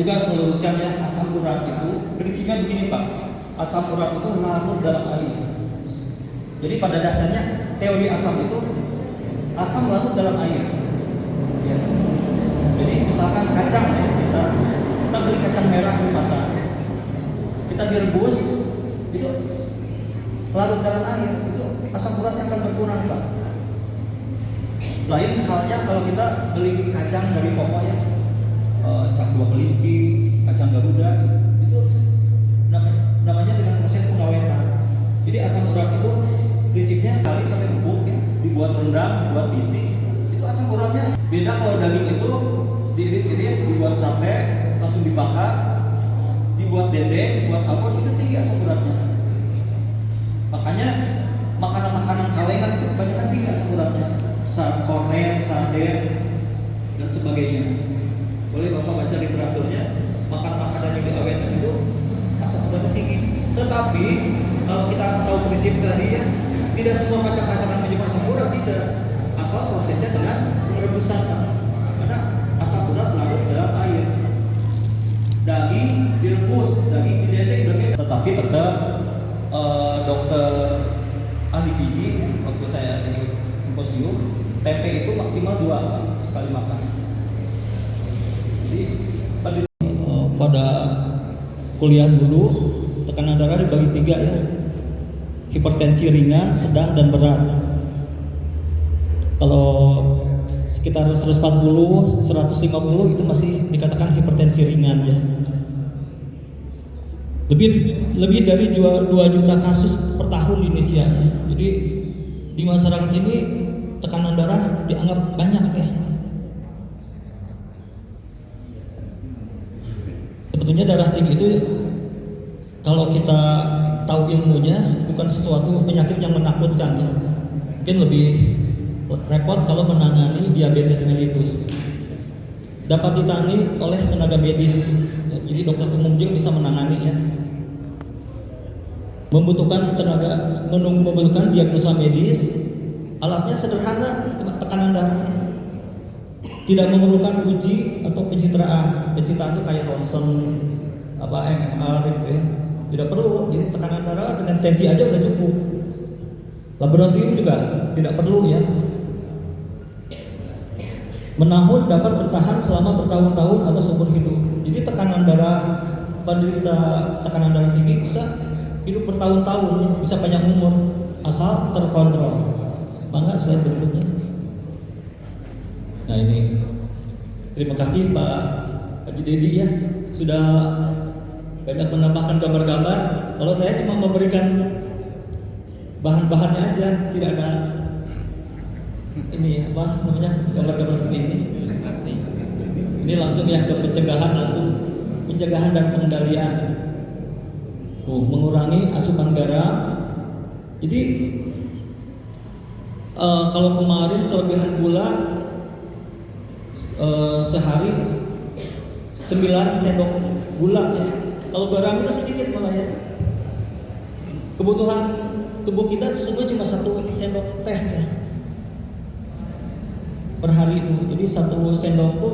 juga harus meluruskan ya, asam urat itu prinsipnya begini Pak. Asam urat itu larut dalam air. Jadi pada dasarnya teori asam itu asam larut dalam air. Ya. Jadi misalkan kacang ya, kita beli kacang merah di pasar, kita direbus, itu larut dalam air, itu asam uratnya akan berkurang Pak. Lain halnya kalau kita beli kacang dari toko ya, cap dua kelinci, kacang Garuda, itu namanya dengan proses pengawetan. Jadi asam urat itu prinsipnya kali sampai bubuk ya, dibuat rendang, dibuat bistik, itu asam uratnya beda. Kalau daging itu diiris-iris, dibuat sate, langsung dibakar, dibuat dendeng, dibuat apa, itu tinggi asam uratnya. Makanya makanan-makanan kalengan itu kebanyakan tinggi asam uratnya, kornet, sarden, dan sebagainya. Boleh Bapak baca literaturnya, makanan yang diawetkan itu asam uratnya tinggi. Tetapi kalau kita tahu prinsip tadi ya, tidak semua kacang-kacangan menyebabkan asam urat, tidak. Asal prosesnya dengan perebusan, karena asam urat larut dalam air. Daging direbus, daging didendeng, tetapi tetap dokter ahli gizi waktu saya ini simposium, tempe itu maksimal 2 sekali makan. Jadi pada kuliah dulu tekanan darah dibagi 3 ya, hipertensi ringan, sedang, dan berat. Kalau sekitar 140, 150 itu masih dikatakan hipertensi ringan ya. Lebih dari 2 juta kasus per tahun di Indonesia ya. Jadi di masyarakat ini tekanan darah dianggap banyak ya. Sebetulnya darah tinggi itu kalau kita tahu ilmunya bukan sesuatu penyakit yang menakutkan ya. Mungkin lebih repot kalau menangani diabetes mellitus. Dapat ditangani oleh tenaga medis. Ya, jadi dokter umum juga bisa menangani ya. Membutuhkan diagnosa medis. Alatnya sederhana, tekanan darah. Tidak memerlukan uji atau pencitraan. Pencitraan itu kayak ronsen, MR gitu ya. Tidak perlu. Jadi tekanan darah dengan tensi aja udah cukup. Laboratorium juga tidak perlu ya. Menahun dapat bertahan selama bertahun-tahun atau seumur hidup. Jadi tekanan darah penderita tekanan darah tinggi bisa hidup bertahun-tahun ya, bisa panjang umur asal terkontrol. Mangga slide berikutnya. Nah ini, terima kasih Pak Haji Dedi ya, sudah banyak menambahkan gambar-gambar. Kalau saya cuma memberikan bahan-bahannya aja, tidak ada ini apa namanya gambar-gambar seperti ini. Ini langsung ya ke pencegahan dan pengendalian. Mengurangi asupan garam. Jadi kalau kemarin kelebihan gula sehari 9 sendok gula ya. Kalau garam itu sedikit malah ya. Kebutuhan tubuh kita sesungguhnya cuma 1 sendok teh ya per hari itu. Jadi 1 sendok itu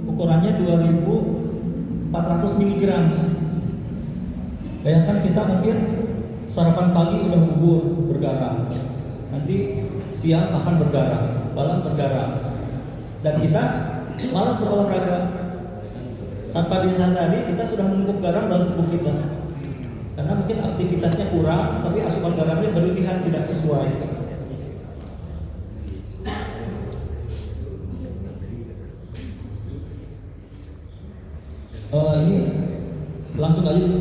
ukurannya 2400 mg. Bayangkan kita mungkin sarapan pagi udah bubur bergaram, nanti siang makan bergaram, malam bergaram, dan kita malas berolahraga. Tanpa disadari kita sudah menumpuk garam dalam tubuh kita, karena mungkin aktivitasnya kurang, tapi asupan garamnya berlebihan, tidak sesuai. Ini langsung aja dulu.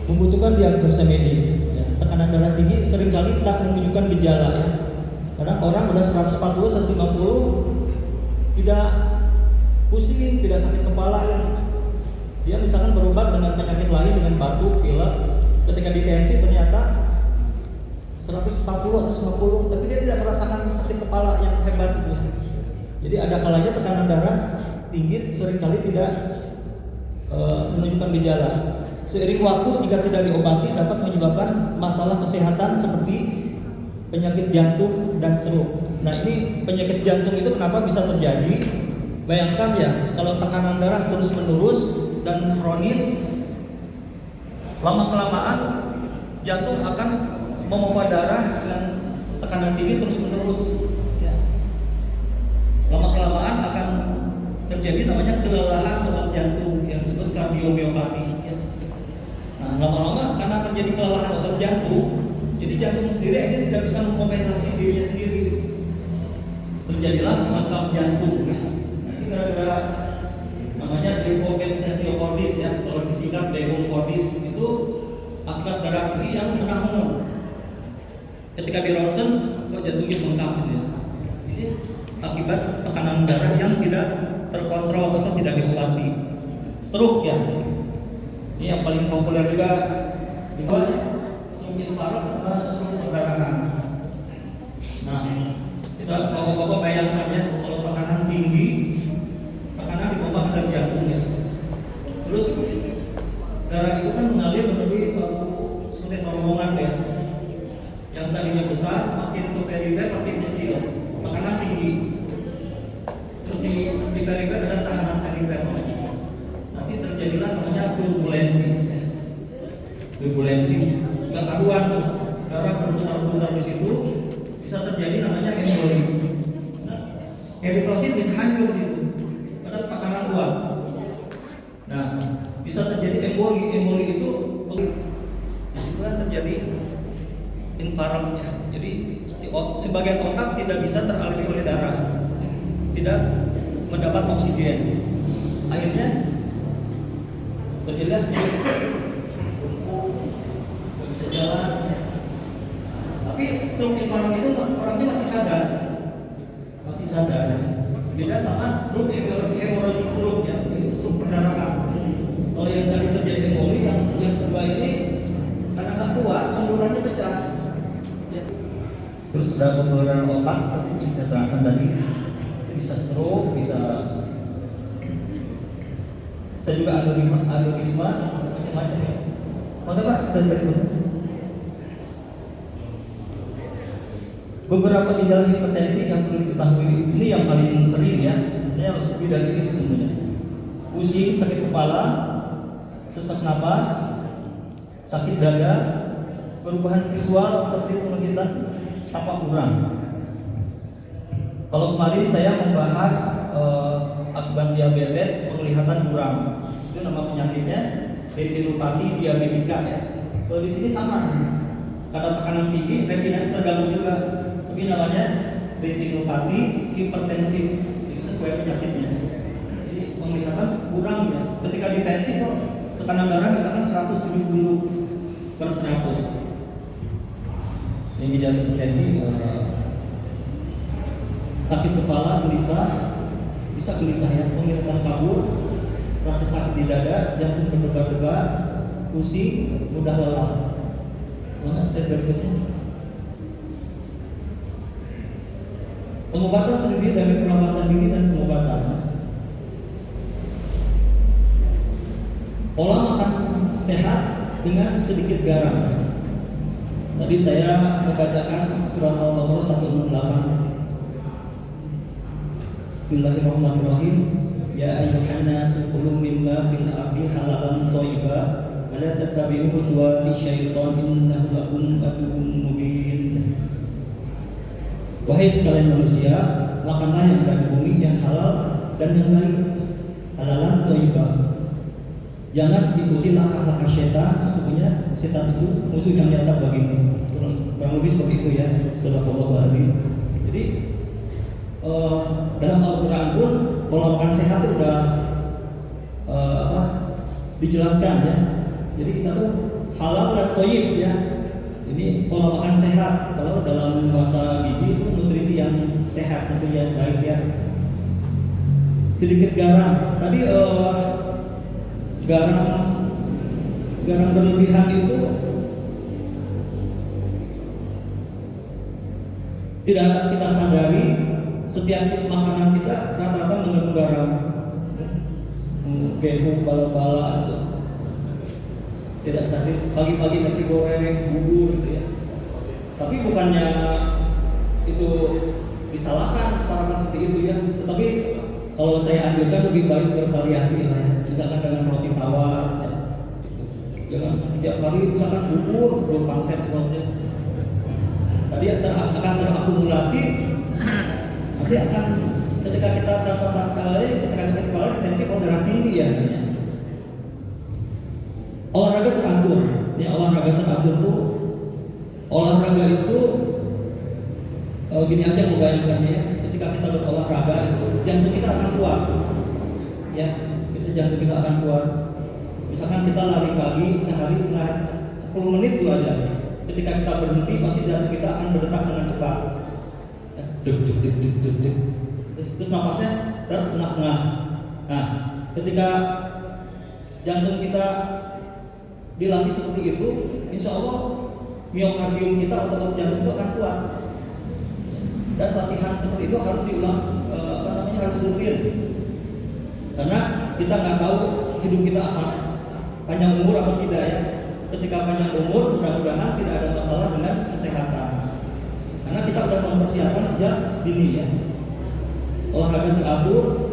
Membutuhkan diagnosa medis ya. Tekanan darah tinggi seringkali tak menunjukkan gejala ya. Karena orang udah 140, 150 tidak pusing, tidak sakit kepala ya. Dia misalkan berobat dengan penyakit lain, dengan batuk, pilek, ketika ditensi ternyata 140 atau 150, tapi dia tidak merasakan sakit kepala yang hebat gitu ya. Jadi ada kalanya tekanan darah tinggi seringkali tidak menunjukkan gejala. Seiring waktu jika tidak diobati dapat menyebabkan masalah kesehatan seperti penyakit jantung dan stroke. Nah ini penyakit jantung itu kenapa bisa terjadi? Bayangkan ya, kalau tekanan darah terus menerus dan kronis, lama kelamaan jantung akan memompa darah dengan tekanan tinggi terus menerus. Ya. Lama kelamaan akan terjadi namanya kelelahan otot jantung yang disebut kardiomiopati. Ya. Nah, lama-lama karena terjadi kelelahan otot jantung, jadi jantung sendiri akhirnya tidak bisa mengkompensasi dirinya sendiri. Terjadilah bengkak jantung. Ya. Nanti gara-gara namanya dekompensasi cordis ya, kalau disingkat dekon cordis itu akibat darah tinggi yang menahun. Ketika di ronsen, kok jantungnya bengkak gitu ya. Ini akibat tekanan darah yang tidak terkontrol atau tidak diobati. Stroke ya. Ini yang paling populer juga di bawah stroke infarkt sama stroke perdarahan. Nah, kita pokok-pokok bayangkan ya, kalau tekanan tinggi, tekanan dipompa ke dalam jantung ya. Terus darah itu kan mengalir melalui suatu seperti terowongan ya. Yang tadinya besar, makin ke perifer makin kecil, tekanan tinggi. Terus di perifer ada tekanan perifer. Nanti terjadilah namanya turbulensi. Turbulensi, nggak karuan, darah berputar-putar di situ, bisa terjadi namanya emboli. Nah, eritrosit bisa hancur di situ, ada tekanan kuat. Nah, bisa terjadi emboli. Emboli itu disitulah terjadi infarktnya. Jadi sebagian otak tidak bisa teraliri oleh darah, tidak mendapat oksigen. Akhirnya terjadilah stroke, lumpuh, tidak bisa jalan. Tapi stroke infarkt itu orangnya masih sadar. Beda sama stroke hemorrhagic stroke ya, itu stroke perdarahan. Kalau yang tadi terjadi emboli, yang kedua ini karena nggak kuat, pembuluhannya pecah. Ya. Terus ada pembuluhan otak, saya terangkan tadi, bisa stroke, bisa juga aneurisma, macam-macam ya. Maka Pak, slide berikutnya. Beberapa gejala hipertensi yang perlu diketahui, ini yang paling sering ya, ini yang lebih dari ini sebenarnya. Pusing, sakit kepala, sesak napas, sakit dada, perubahan visual seperti pengliharan tampak kurang. Kalau kemarin saya membahas akibat diabetes penglihatan kurang, itu nama penyakitnya retinopati diabetika ya. Kalau di sini sama, karena tekanan tinggi retina terganggu juga, tapi namanya retinopati hipertensif, jadi sesuai penyakitnya. Jadi penglihatan kurang ya. Ketika ditensi kok tekanan darah misalkan 170/100. Ini gejala hipertensi, sakit kepala, gelisah, bisa gelisah ya, penglihatan kabur, rasa sakit di dada, jantung berdebar-debar, pusing, mudah lelah. Mana step berikutnya? Pengobatan terdiri dari perawatan diri dan pengobatan. Pola makan sehat dengan sedikit garam. Tadi saya membacakan surat Al-Baqarah 168. Bismillahirrahmanirrahim. Ya ayyuhan nasu kulu mimma fil ardi halalan thayyiban wa la tattabi'u khutuwati syaitan innahu lakum aduwwun mubin. Wahai sekalian manusia, makanlah yang ada di bumi yang halal dan yang baik, halalan thayyiban. Jangan ikuti langkah-langkah setan, sesungguhnya setan itu musuh yang nyata bagimu. Kurang lebih seperti itu ya, Sallallahu alaihi. Jadi dalam Al-Quran pun pola makan sehat itu udah dijelaskan ya. Jadi kita tuh halal dan thayyib ya. Ini pola makan sehat. Kalau dalam bahasa gizi itu nutrisi yang sehat, itu yang baik ya. Sedikit garam. Tadi garam berlebihan itu tidak kita sadari. Setiap makanan kita rata-rata mengandung garam, gehu, bala-bala itu tidak sadar. Pagi-pagi nasi goreng, bubur gitu ya. Tapi bukannya itu disalahkan sarapan seperti itu ya. Tetapi kalau saya anjurkan lebih baik bervariasi lah ya. Misalkan dengan roti tawar, ya. Jangan tiap hari misalkan bubur pangsit semuanya. Tadi akan terakumulasi, nanti akan ketika kita tanpa ketika sakit kepala tensi darah tinggi ya. Olahraga teratur, ya olahraga teratur tuh olahraga itu gini aja membayangkannya ya. Ketika kita berolahraga itu jantung kita akan kuat, ya jantung kita akan kuat. Misalkan kita lari pagi sehari setelah 10 menit itu aja. Ketika kita berhenti pasti jantung kita akan berdetak dengan cepat. Ya, deg deg deg deg deg deg. Terus napasnya terengah-engah. Nah, ketika jantung kita dilatih seperti itu, insya Allah miokardium kita otot jantung itu akan kuat. Dan latihan seperti itu harus diulang, harus rutin. Karena kita nggak tahu hidup kita akan panjang umur apa tidak ya. Ketika panjang umur, mudah-mudahan tidak ada masalah dengan kesehatan. Karena kita sudah mempersiapkan sejak dini ya. Olahraga teratur,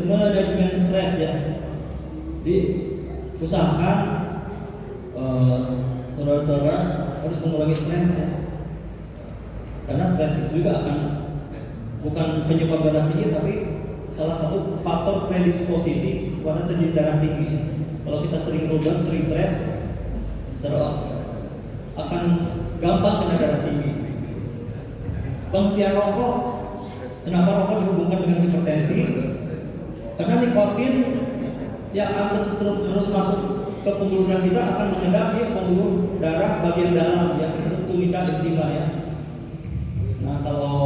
manajemen stres ya. Jadi usahakan saudara-saudara harus mengurangi stres ya. Karena stres itu juga akan bukan penyebab darah tinggi, tapi salah satu faktor predisposisi kepada terjadi darah tinggi. Kalau kita sering rodang, sering stres, akan gampang kena darah tinggi. Penghentian rokok, kenapa rokok dihubungkan dengan hipertensi? Karena nikotin yang akan terus masuk ke pembuluh darah kita akan mengendap di pembuluh darah bagian dalam yang disebut tunika intima ya. Nah kalau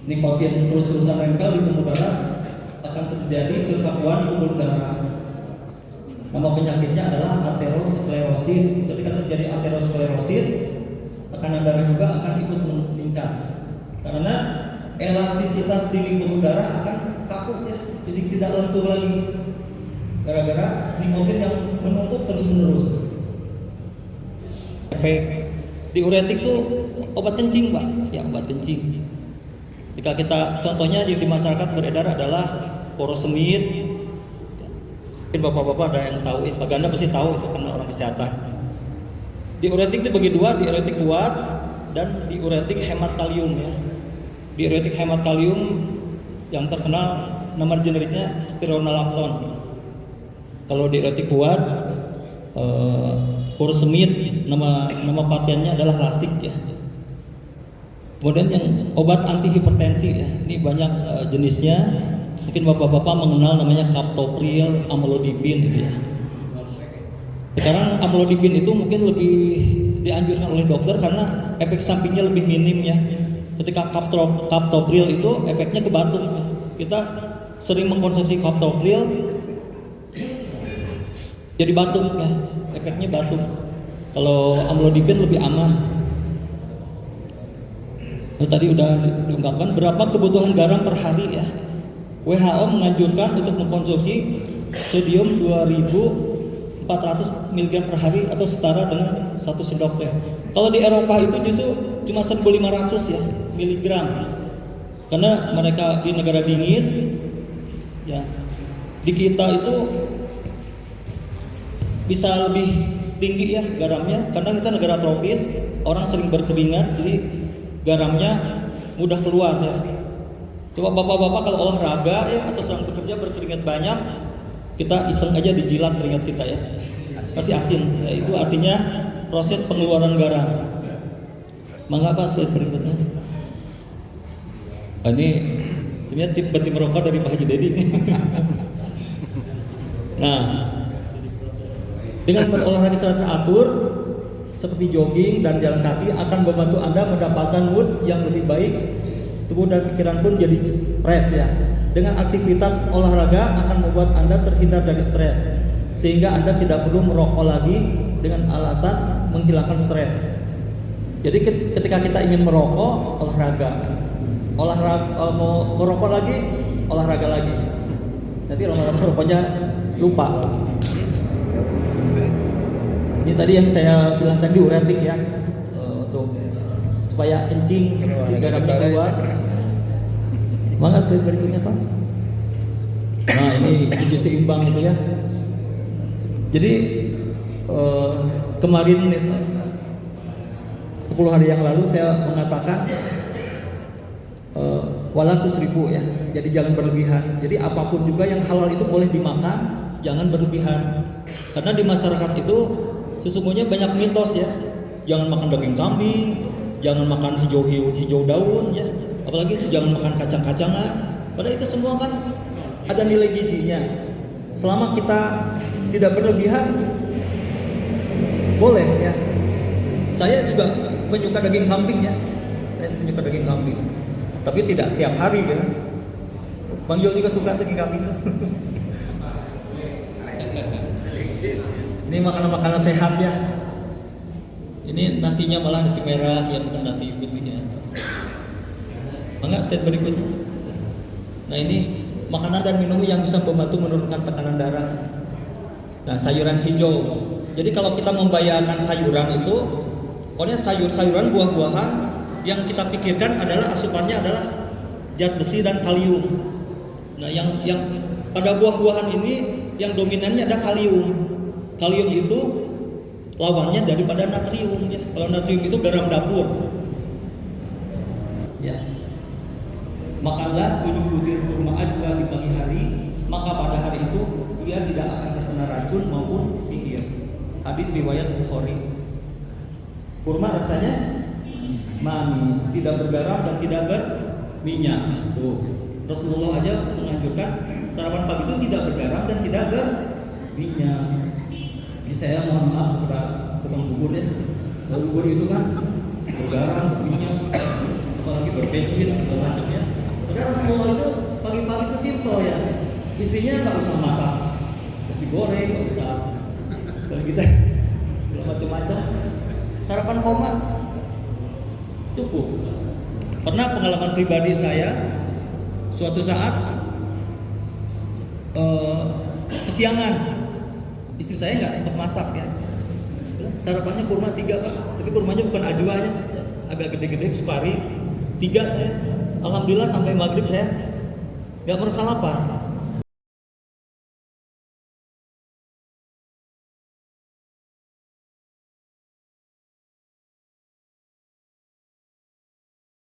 nikotin terus-terusan nempel di pembuluh darah akan terjadi kekakuan pembuluh darah. Nama penyakitnya adalah aterosklerosis. Ketika terjadi aterosklerosis, tekanan darah juga akan ikut meningkat. Karena elastisitas dinding pembuluh darah akan kaku ya, jadi tidak lentur lagi. Gara-gara nikotin yang menumpuk terus-menerus. Efek diuretik itu obat kencing Pak, ya obat kencing. Ketika kita contohnya di masyarakat beredar adalah furosemid. Mungkin bapak-bapak ada yang tahu, ya Pak Ganda pasti tahu itu karena orang kesehatan. Diuretik dibagi dua, diuretik kuat dan diuretik hemat kalium ya. Diuretik hemat kalium yang terkenal nama generiknya spironolactone. Kalau diuretik kuat, furosemid, nama patennya adalah Lasik ya. Kemudian yang obat anti hipertensi ya, ini banyak jenisnya. Mungkin bapak-bapak mengenal namanya captopril, amlodipin gitu ya. Sekarang amlodipin itu mungkin lebih dianjurkan oleh dokter karena efek sampingnya lebih minim ya. Ketika captopril itu efeknya ke batuk. Kita sering mengkonsumsi captopril jadi batuk ya, efeknya batuk. Kalau amlodipin lebih aman. Tadi udah diungkapkan berapa kebutuhan garam per hari ya. WHO menganjurkan untuk mengkonsumsi sodium 2400 mg per hari atau setara dengan 1 sendok teh. Kalau di Eropa itu justru cuma 1500 ya miligram. Karena mereka di negara dingin ya. Di kita itu bisa lebih tinggi ya garamnya karena kita negara tropis, orang sering berkeringat jadi garamnya mudah keluar ya. Coba bapak-bapak kalau olahraga ya atau sedang bekerja berkeringat banyak, kita iseng aja dijilat keringat kita ya, pasti asin. Ya, itu artinya proses pengeluaran garam. Mangga Pak slide berikutnya. Ini sebenarnya tip berhenti merokok dari Pak Haji Dedi. Nah, dengan berolahraga secara teratur seperti jogging dan jalan kaki akan membantu Anda mendapatkan mood yang lebih baik. Tubuh dan pikiran pun jadi fresh ya. Dengan aktivitas olahraga akan membuat Anda terhindar dari stres, sehingga Anda tidak perlu merokok lagi dengan alasan menghilangkan stres. Jadi ketika kita ingin merokok, mau merokok lagi, olahraga lagi. Nanti lama-lama rokoknya lupa. Ini tadi yang saya bilang tadi diuretik ya, untuk supaya kencing, garamnya keluar. Mangga slide berikutnya Pak. Nah ini gizi seimbang itu ya. Jadi kemarin 10 hari yang lalu saya mengatakan wala tusrifu ya. Jadi jangan berlebihan. Jadi apapun juga yang halal itu boleh dimakan, jangan berlebihan. Karena di masyarakat itu sesungguhnya banyak mitos ya. Jangan makan daging kambing, jangan makan hijau daun ya. Apalagi itu jangan makan kacang-kacangan. Padahal itu semua kan ada nilai gizinya. Selama kita tidak berlebihan, boleh ya. Saya juga penyuka daging kambing ya. Saya penyuka daging kambing. Tapi tidak tiap hari gitu. Bang Yul juga suka daging kambing. Ini makanan-makanan sehat ya. Ini nasinya malah nasi merah ya, bukan nasi putihnya. Enggak, step berikutnya. Nah ini makanan dan minum yang bisa membantu menurunkan tekanan darah. Nah sayuran hijau. Jadi kalau kita membayangkan sayuran itu, pokoknya sayur-sayuran, buah-buahan yang kita pikirkan adalah asupannya adalah zat besi dan kalium. Nah yang pada buah-buahan ini yang dominannya ada kalium. Kalium itu lawannya daripada natrium ya. Kalau natrium itu garam dapur. Ya. Makanlah 7 butir kurma ajwa di pagi hari, maka pada hari itu ia tidak akan terkena racun maupun sihir. Hadis riwayat Bukhari. Kurma rasanya manis, tidak bergaram dan tidak berminyak. Tuh. Rasulullah aja menganjurkan sarapan pagi itu tidak bergaram dan tidak berminyak. Ini saya mohon maaf kepada tukang bubur ya. Bubur itu kan bergaram, berminyak, apalagi berbensin segala macamnya. Padahal semua itu pagi-pagi itu simpel ya. Isinya nggak usah masak, nasi goreng nggak usah. Kalau kita macam-macam, sarapan kurma cukup. Pernah pengalaman pribadi saya, suatu saat kesiangan, istri saya nggak sempat masak ya. Sarapannya kurma 3 Pak, tapi kurmanya bukan ajwa aja, agak gede-gede, sukari 3 saya. Alhamdulillah sampai maghrib saya nggak merasa lapar.